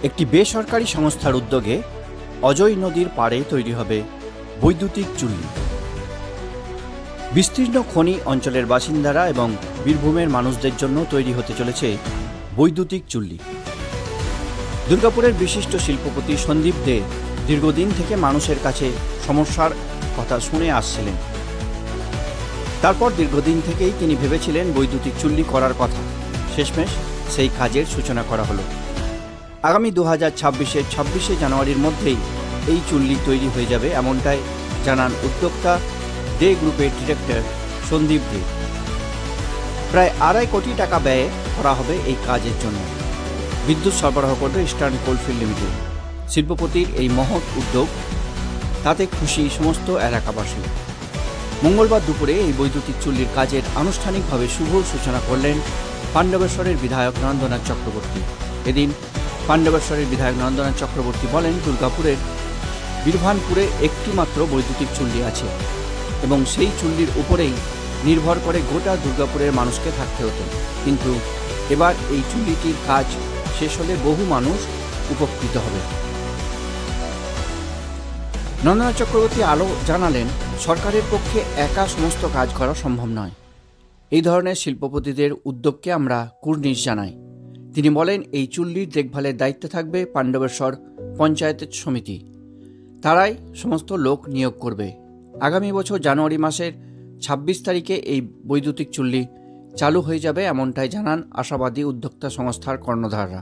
একটি বেসরকারি সংস্থার উদ্যোগে অজয় নদীর পাড়ে তৈরি হবে বৈদ্যুতিক চুল্লি। বিস্তীর্ণ খনি অঞ্চলের বাসিন্দারা এবং বীরভূমের মানুষদের জন্য তৈরি হতে চলেছে বৈদ্যুতিক চুল্লি। দুর্গাপুরের বিশিষ্ট শিল্পপতি সন্দীপ দে দীর্ঘদিন থেকে মানুষের কাছে সমস্যার কথা শুনে আসছিলেন। তারপর দীর্ঘদিন থেকেই তিনি ভেবেছিলেন বৈদ্যুতিক চুল্লি করার কথা। শেষমেশ সেই কাজের সূচনা করা হলো। আগামী 2026-এর 26শে জানুয়ারির মধ্যেই এই চুল্লি তৈরি হয়ে যাবে, এমনটাই জানান উদ্যোক্তা দে গ্রুপের ডিরেক্টর সন্দীপ দে। প্রায় 2.5 কোটি টাকা ব্যয়ে করা হবে এই কাজের জন্য। বিদ্যুৎ সরবরাহ করবে ইস্টার্ন কোলফিল্ড লিমিটেড। শিল্পপতির এই মহৎ উদ্যোগ, তাতে খুশি সমস্ত এলাকাবাসী। মঙ্গলবার দুপুরে এই বৈদ্যুতিক চুল্লির কাজের আনুষ্ঠানিকভাবে শুভ সূচনা করলেন পাণ্ডবেশ্বরের বিধায়ক নন্দনাথ চক্রবর্তী। এদিন পাণ্ডবেশ্বরের বিধায়ক নন্দনাথ চক্রবর্তী বলেন, দুর্গাপুরের বীরভানপুরে একটি মাত্র বৈদ্যুতিক চুল্লি আছে এবং সেই চুল্লির উপরেই নির্ভর করে গোটা দুর্গাপুরের মানুষকে থাকতে হতো। কিন্তু এবার এই চুল্লিটির কাজ শেষ হলে বহু মানুষ উপকৃত হবে। নন্দনাথ চক্রবর্তী জানালেন, সরকারের পক্ষে একা সমস্ত কাজ করা সম্ভব নয়। এই ধরনের শিল্পপতিদের উদ্যোগকে আমরা কুর্নিশ জানাই। তিনি বলেন, এই চুল্লির দেখভালের দায়িত্বে থাকবে পাণ্ডবেশ্বর পঞ্চায়েত সমিতি। তারাই সমস্ত লোক নিয়োগ করবে। আগামী বছর জানুয়ারি মাসের 26 তারিখে এই বৈদ্যুতিক চুল্লি চালু হয়ে যাবে, এমনটাই জানান আশাবাদী উদ্যোক্তা সংস্থার কর্ণধাররা।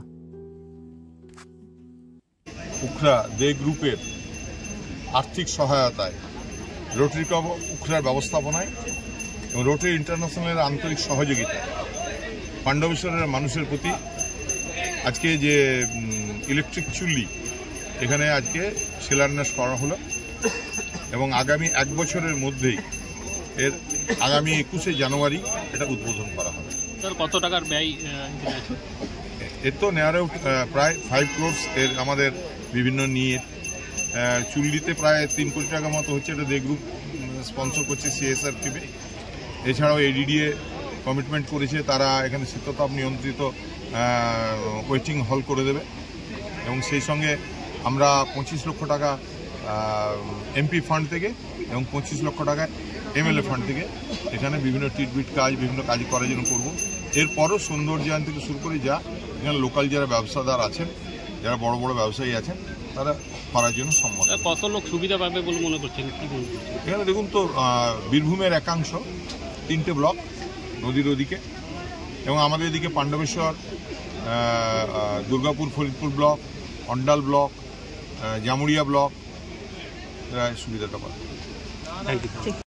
উখরা দে গ্রুপের আর্থিক সহায়তায় রোটারি ক্লাব উখরার ব্যবস্থাপনায় এবং রোটারি ইন্টারন্যাশনালের আন্তরিক সহযোগিতায় পাণ্ডবেশ্বরের মানুষের প্রতি আজকে যে ইলেকট্রিক চুল্লি এখানে আজকে শিলান্যাস করা হলো এবং আগামী 1 বছরের মধ্যেই এর আগামী 21শে জানুয়ারি এটা উদ্বোধন করা হবে। কত টাকার ব্যয়? এর তো নেয়ারেও প্রায় 5 crores এর আমাদের বিভিন্ন নিয়ে চুল্লিতে প্রায় 3 কোটি টাকা মতো হচ্ছে। এটা দে গ্রুপ স্পন্সর করছে CSR টিমে। এছাড়াও এডিডিএ কমিটমেন্ট করেছে, তারা এখানে শীততাপ নিয়ন্ত্রিত ওয়েটিং হল করে দেবে এবং সেই সঙ্গে আমরা 25 লক্ষ টাকা এমপি ফান্ড থেকে এবং 25 লক্ষ টাকা MLA ফান্ড থেকে এখানে বিভিন্ন ট্রিটমেন্ট কাজ, বিভিন্ন কাজ করার জন্য করবো। এরপরও সৌন্দর্যায়ন থেকে শুরু করে যা এখানে লোকাল যারা ব্যবসাদার আছেন, যারা বড় বড় ব্যবসায়ী আছেন, তারা করার জন্য সম্মত। কত লোক সুবিধা পাবে বলে মনে করছেন? এখানে দেখুন তো, বীরভূমের একাংশ 3টে ব্লক নদীর ওদিকে এবং আমাদের এদিকে Pandabeswar, Durgapur Faridpur block, Andal block, Jamuria block সুবিধাটা পাবে।